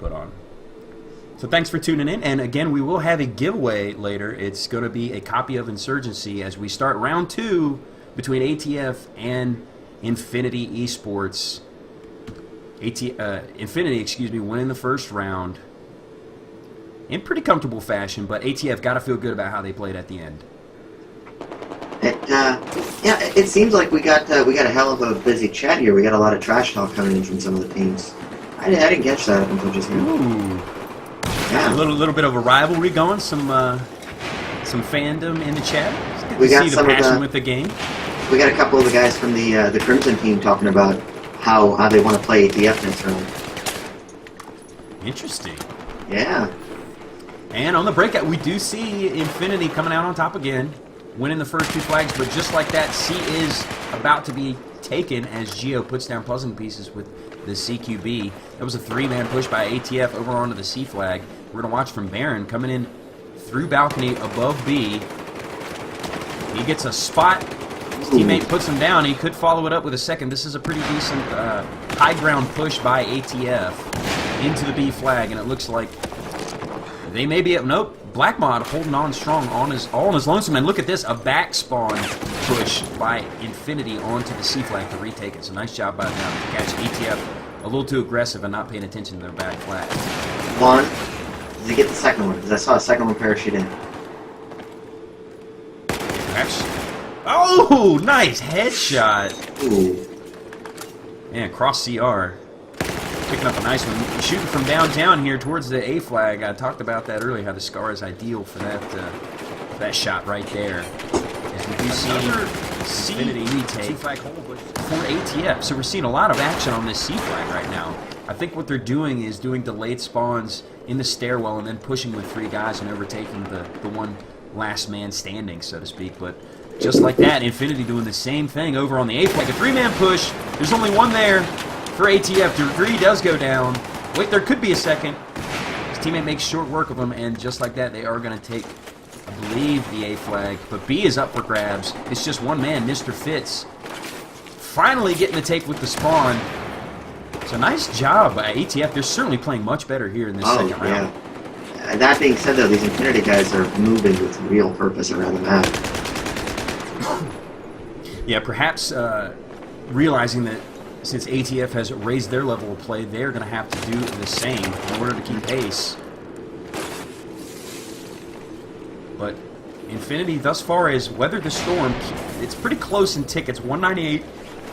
put on. So thanks for tuning in, and again, we will have a giveaway later. It's going to be a copy of Insurgency as we start round 2 between ATF and Infinity eSports. Infinity, winning the first round in pretty comfortable fashion, but ATF got to feel good about how they played at the end. Yeah, it seems like we got a hell of a busy chat here. We got a lot of trash talk coming in from some of the teams. I didn't catch that up until just now. Ooh. Yeah. A little bit of a rivalry going, some fandom in the chat. It's good We to got see the some of passion the- with the game. We got a couple of the guys from the Crimson team talking about how they want to play ATF next round. Interesting. Yeah. And on the breakout, we do see Infinity coming out on top again, winning the first 2 flags, but just like that, C is about to be taken as Geo puts down puzzling pieces with the CQB. That was a 3-man push by ATF over onto the C flag. We're going to watch from Baron coming in through balcony above B. He gets a spot. His teammate puts him down. He could follow it up with a second. This is a pretty decent high ground push by ATF into the B flag, and it looks like they may be up. Nope. Black Mod holding on strong all on his lonesome. And look at this, a back spawn push by Infinity onto the C flag to retake it. So nice job by them to catch ATF a little too aggressive and not paying attention to their back flag. One. Did he get the second one? Because I saw a second one parachute in. Perhaps. Oh, nice headshot. Ooh. Man, cross CR. Picking up a nice one. Shooting from downtown here towards the A flag. I talked about that earlier, how the SCAR is ideal for that shot right there. As we do see Infinity retake for ATF. So we're seeing a lot of action on this C flag right now. I think what they're doing is doing delayed spawns in the stairwell and then pushing with 3 guys and overtaking the one last man standing, so to speak. But just like that, Infinity doing the same thing over on the A flag. A 3-man push. There's only one there for ATF. Degree does go down. Wait, there could be a second. His teammate makes short work of him, and just like that, they are going to take, I believe, the A flag. But B is up for grabs. It's just one man, Mr. Fitz, finally getting the take with the spawn. So nice job by ATF. They're certainly playing much better here in this second round. Yeah. That being said, though, these Infinity guys are moving with real purpose around the map. Yeah, perhaps realizing that since ATF has raised their level of play, they're going to have to do the same in order to keep pace. But Infinity thus far has weathered the storm. It's pretty close in tickets, 198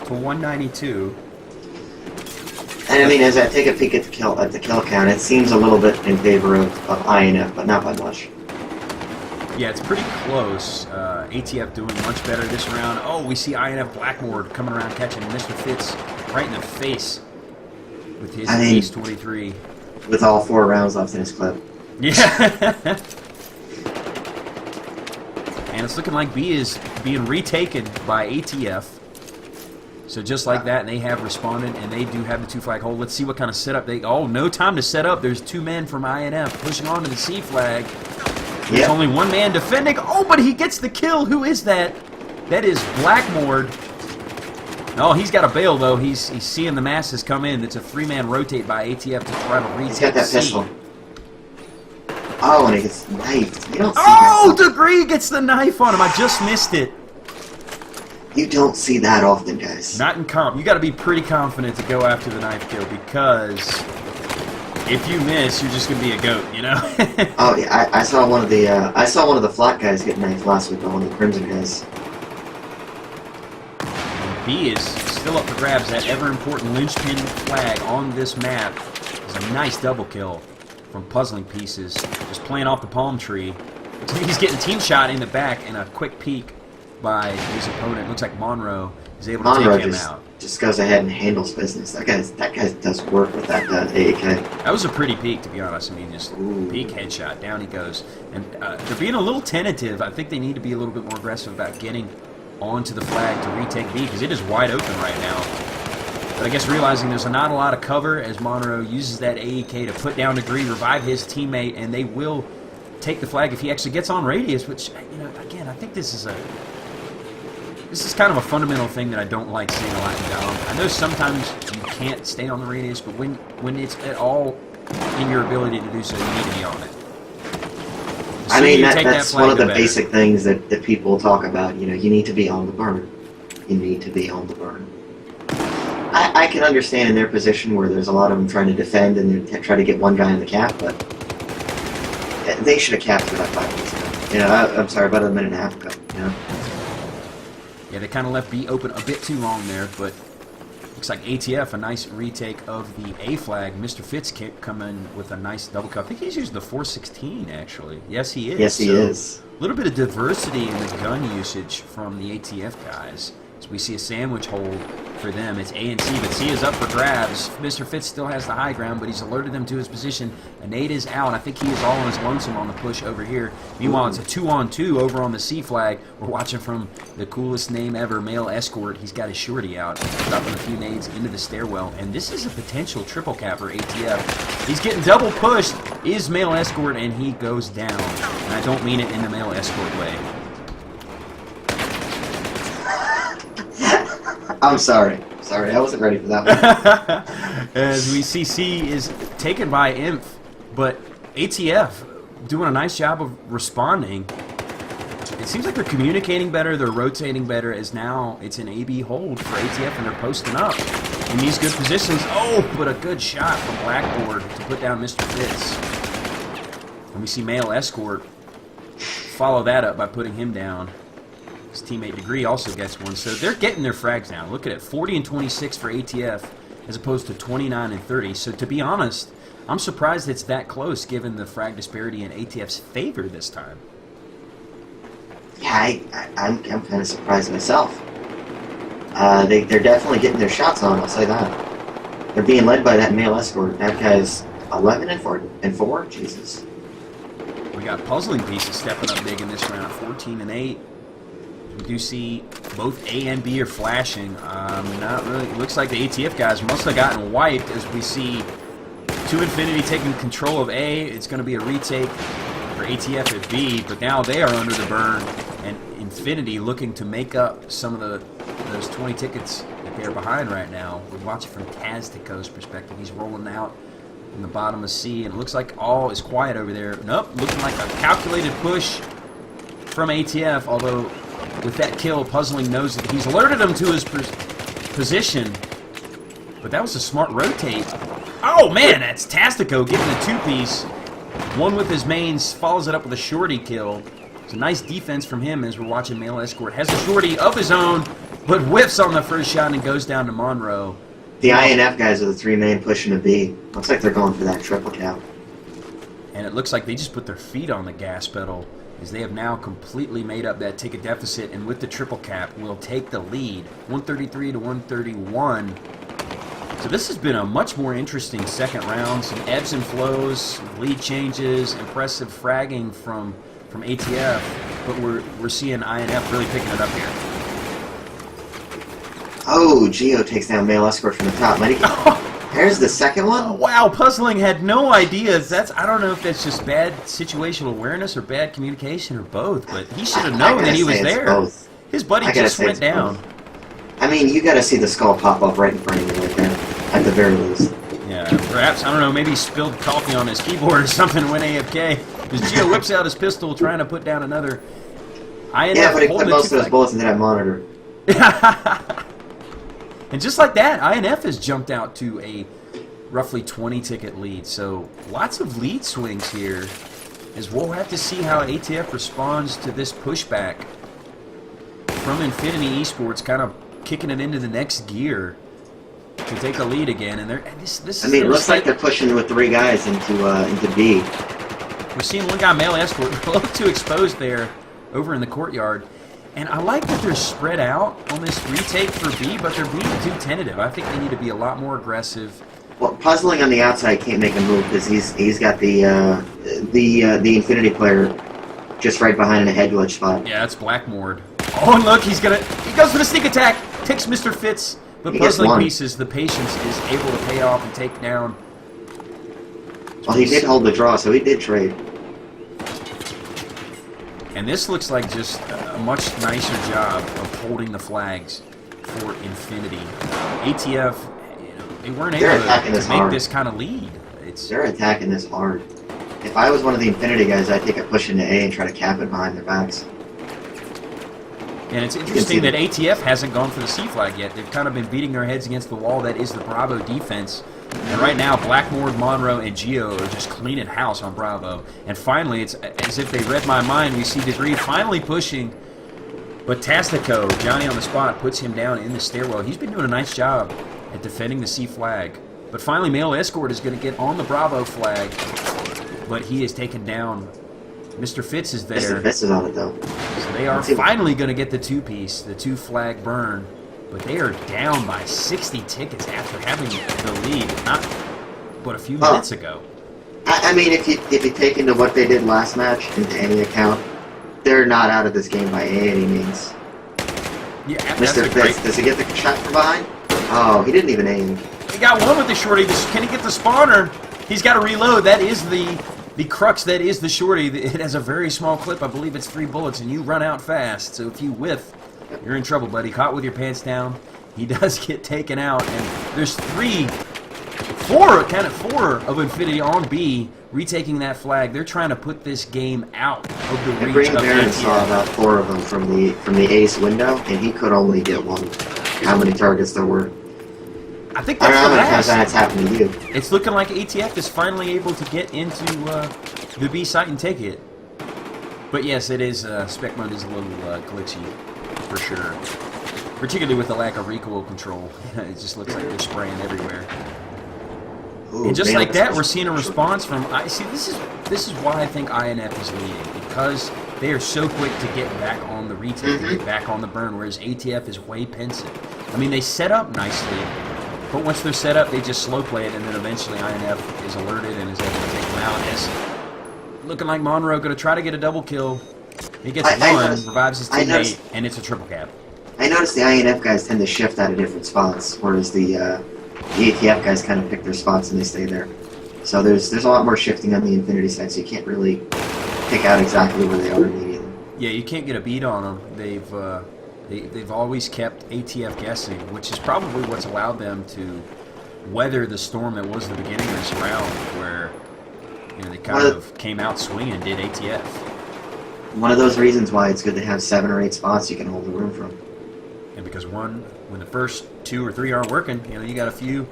to 192. And I mean, as I take a peek at the kill count, it seems a little bit in favor of INF, but not by much. Yeah, it's pretty close. ATF doing much better this round. Oh, we see INF Blackmore coming around catching Mr. Fitz right in the face with his Ace 23. With all 4 rounds left in his clip. Yeah. And it's looking like B is being retaken by ATF. So just like that, they have responded, and they do have the 2 flag hold. Let's see what kind of setup they... Oh, no time to set up. There's 2 men from INF pushing on to the C flag. There's only 1 man defending. Oh, but he gets the kill. Who is that? That is Blackmore. Oh, he's got a bail, though. He's seeing the masses come in. It's a 3-man rotate by ATF to try to retake. He's got that pistol. Oh, and he gets knifed. You don't see that. Degree gets the knife on him. I just missed it. You don't see that often, guys. Not in comp. You got to be pretty confident to go after the knife kill, because if you miss, you're just gonna be a goat, you know. Oh yeah, I saw one of the flat guys get knifed last week by one of the Crimson guys. B is still up for grabs. That ever important linchpin flag on this map is a nice double kill from puzzling pieces, just playing off the palm tree. He's getting team shot in the back, and a quick peek by his opponent. Looks like Monroe is able to take him out. Just goes ahead and handles business. That guy does work with that AAK. That was a pretty peek, to be honest. I mean, just peek headshot, down he goes. And they're being a little tentative. I think they need to be a little bit more aggressive about getting onto the flag to retake B, because it is wide open right now. But I guess realizing there's not a lot of cover as Monroe uses that AEK to put down Degree, revive his teammate, and they will take the flag if he actually gets on radius, which, you know, again, I think this is kind of a fundamental thing that I don't like seeing a lot in Dom. I know sometimes you can't stay on the radius, but when it's at all in your ability to do so, you need to be on it. I mean, that's one of the better. basic things that people talk about. You know, you need to be on the burn. You need to be on the burn. I can understand in their position where there's a lot of them trying to defend and they try to get one guy in the cap, but they should have capped for that 5 minutes ago. You know, I'm sorry, about a minute and a half ago. You know. Yeah, they kind of left B open a bit too long there, but looks like ATF, a nice retake of the A flag. Mr. Fitz coming with a nice double kill. I think he's used the 416, actually. Yes, he is. Yes, he is. A little bit of diversity in the gun usage from the ATF guys. So we see a sandwich hold for them. It's A and C, but C is up for grabs. Mr. Fitz still has the high ground, but he's alerted them to his position. A nade is out. I think he is all on his lonesome on the push over here. Meanwhile, it's a 2-on-2 over on the C flag. We're watching from the coolest name ever, Male Escort. He's got his shorty out, dropping a few nades into the stairwell. And this is a potential triple cap for ATF. He's getting double pushed, is Male Escort, and he goes down. And I don't mean it in the Male Escort way. I'm sorry. Sorry, I wasn't ready for that one. As we see C is taken by Inf, but ATF doing a nice job of responding. It seems like they're communicating better, they're rotating better, as now it's an AB hold for ATF and they're posting up in these good positions. Oh, but a good shot from Blackboard to put down Mr. Fitz. And we see Male Escort follow that up by putting him down. His teammate Degree also gets one, so they're getting their frags now. Look at it, 40 and 26 for ATF as opposed to 29 and 30. So to be honest, I'm surprised it's that close given the frag disparity in ATF's favor this time. Yeah, I'm kind of surprised myself. They're definitely getting their shots on, I'll say that. They're being led by that Male Escort. That guy's 11 and 4? Jesus. We got puzzling pieces stepping up big in this round, 14 and 8. We do see both A and B are flashing. Not really. It looks like the ATF guys must have gotten wiped as we see 2 Infinity taking control of A. It's going to be a retake for ATF at B, but now they are under the burn, and Infinity looking to make up some of those 20 tickets that they're behind right now. We're watching from Taztico's perspective. He's rolling out in the bottom of C, and it looks like all is quiet over there. Nope, looking like a calculated push from ATF, although with that kill, Puzzling knows that he's alerted him to his position. But that was a smart rotate. Oh, man, that's Tastico getting the 2-piece. One with his mains, follows it up with a shorty kill. It's a nice defense from him as we're watching Male Escort. Has a shorty of his own, but whiffs on the first shot and goes down to Monroe. The INF guys are the 3 main pushing to B. Looks like they're going for that triple cap. And it looks like they just put their feet on the gas pedal, as they have now completely made up that ticket deficit, and with the triple cap will take the lead, 133 to 131. So this has been a much more interesting second round. Some ebbs and flows, lead changes, impressive fragging from ATF, but we're seeing INF really picking it up here. Oh, Geo takes down Male Escort from the top. There's the second one? Wow, Puzzling had no ideas. I don't know if that's just bad situational awareness or bad communication or both, but he should have known that he was there. Both. His buddy just went down. Both. I mean, you gotta see the skull pop up right in front of you like that, at the very least. Yeah, perhaps, I don't know, maybe he spilled coffee on his keyboard or something and went AFK. Because Geo whips out his pistol trying to put down another. Yeah, but he put most of those bullets into that monitor. And just like that, INF has jumped out to a roughly 20-ticket lead. So lots of lead swings here, as we'll have to see how ATF responds to this pushback from Infinity eSports, kind of kicking it into the next gear to take the lead again. And this I mean, it looks like they're pushing with 3 guys into B. We're seeing one guy, Male Escort, a little too exposed there over in the courtyard. And I like that they're spread out on this retake for B, but they're being too tentative. I think they need to be a lot more aggressive. Well, Puzzling on the outside can't make a move because he's got the Infinity player just right behind in a head glitch spot. Yeah, that's Blackmoored. Oh, and look, he goes for the sneak attack, takes Mr. Fitz, but Puzzling Pieces, the patience is able to pay off and take down. Well, he did hold the draw, so he did trade. And this looks like just a much nicer job of holding the flags for Infinity. ATF, they weren't able to make this kind of lead. They're attacking this hard. If I was one of the Infinity guys, I'd take a push into A and try to cap it behind their backs. And it's interesting that ATF hasn't gone for the C flag yet. They've kind of been beating their heads against the wall that is the Bravo defense. And right now, Blackmore, Monroe, and Geo are just cleaning house on Bravo. And finally, it's as if they read my mind. We see Degree finally pushing. But Tastico, Johnny on the spot, puts him down in the stairwell. He's been doing a nice job at defending the C flag. But finally, Male Escort is going to get on the Bravo flag. But he is taken down. Mr. Fitz is there. Mr. Fitz is on it, though. So they are finally going to get the two-piece, the two-flag burn. But they are down by 60 tickets after having the lead, not but a few minutes ago. I mean, if you take into what they did last match, into any account, they're not out of this game by any means. Yeah, Mr. Fitz, does he get the shot from behind? Oh, he didn't even aim. He got one with the shorty. Can he get the spawner? He's got to reload. That is the crux. That is the shorty. It has a very small clip. I believe it's 3 bullets, and you run out fast. So if you whiff, you're in trouble, buddy. Caught with your pants down. He does get taken out, and there's four of Infinity on B retaking that flag. They're trying to put this game out of the reach Green of Baron ATF. saw about 4 of them from the ace window, and he could only get one. How many targets there were? I think I that's don't know the how many times last. that's happened to you. It's looking like ATF is finally able to get into the B site and take it. But yes, it is. Spec mode is a little glitchy, for sure. Particularly with the lack of recoil control. It just looks like they're spraying everywhere. Ooh, And just man, like that, we're seeing a response from. See, this is why I think INF is leading, because they are so quick to get back on the retake, to get back on the burn, whereas ATF is way pensive. I mean, they set up nicely, but once they're set up, they just slow play it, and then eventually INF is alerted and is able to take them out. It's looking like Monroe going to try to get a double kill. He gets one, revives his teammate, and it's a triple cap. I noticed the INF guys tend to shift out of different spots, whereas the ATF guys kind of pick their spots and they stay there. So there's a lot more shifting on the Infinity side, so you can't really pick out exactly where they are immediately. Yeah, you can't get a beat on them. They've always kept ATF guessing, which is probably what's allowed them to weather the storm that was the beginning of this round, where they kind of came out swinging and did ATF. One of those reasons why it's good to have 7 or 8 spots you can hold the room from. And because when the first 2 or 3 aren't working, you got a few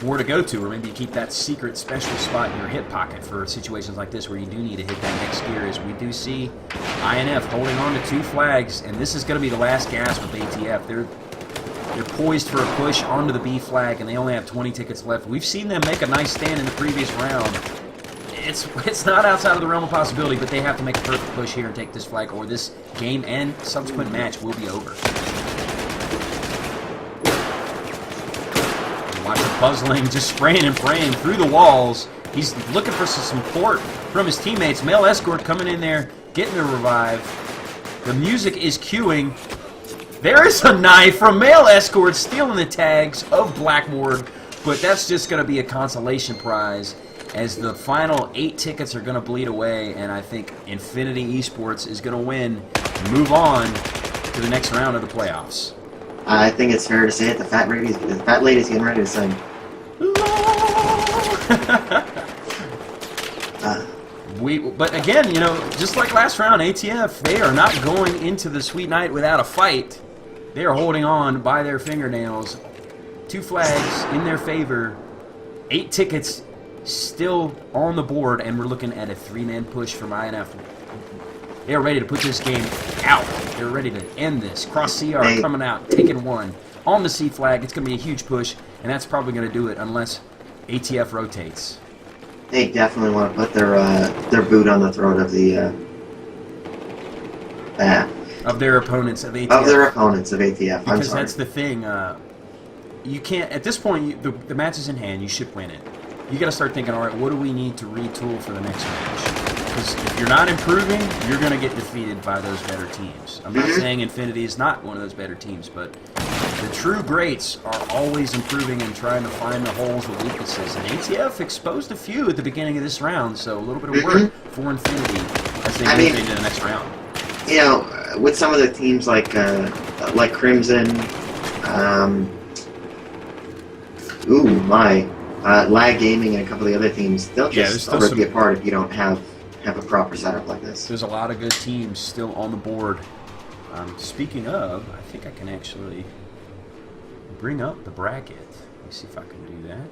more to go to, or maybe you keep that secret special spot in your hip pocket for situations like this where you do need to hit that next gear. As we do see INF holding on to 2 flags, and this is going to be the last gas with ATF. They're poised for a push onto the B flag, and they only have 20 tickets left. We've seen them make a nice stand in the previous round. It's not outside of the realm of possibility, but they have to make a perfect push here and take this flag, or this game and subsequent match will be over. Lots of puzzling, just spraying and praying through the walls. He's looking for some support from his teammates. Male Escort coming in there, getting the revive. The music is cueing. There is a knife from Male Escort, stealing the tags of Blackmore, but that's just going to be a consolation prize, as the final 8 tickets are going to bleed away, and I think Infinity eSports is going to win and move on to the next round of the playoffs. I think it's fair to say it. The fat lady's getting ready to sing. But again, just like last round, ATF, they are not going into the Sweet Night without a fight. They are holding on by their fingernails. 2 flags in their favor. 8 tickets still on the board, and we're looking at a 3-man push from INF. They are ready to put this game out. They're ready to end this. Cross CR coming out, taking 1 on the C flag. It's going to be a huge push, and that's probably going to do it unless ATF rotates. They definitely want to put their boot on the throat of the of their opponents of ATF. Of their opponents of ATF. Because that's the thing. You can't at this point. The match is in hand. You should win it. You got to start thinking, all right, what do we need to retool for the next match? Because if you're not improving, you're going to get defeated by those better teams. I'm not saying Infinity is not one of those better teams, but the true greats are always improving and trying to find the holes, the weaknesses. And ATF exposed a few at the beginning of this round, so a little bit of work for Infinity as they move into the next round. With some of the teams like Crimson, Lag Gaming and a couple of the other teams, they'll Yeah, just there's rip you some- apart if you don't have a proper setup like this. There's a lot of good teams still on the board. Speaking of, I think I can actually bring up the bracket. Let me see if I can do that.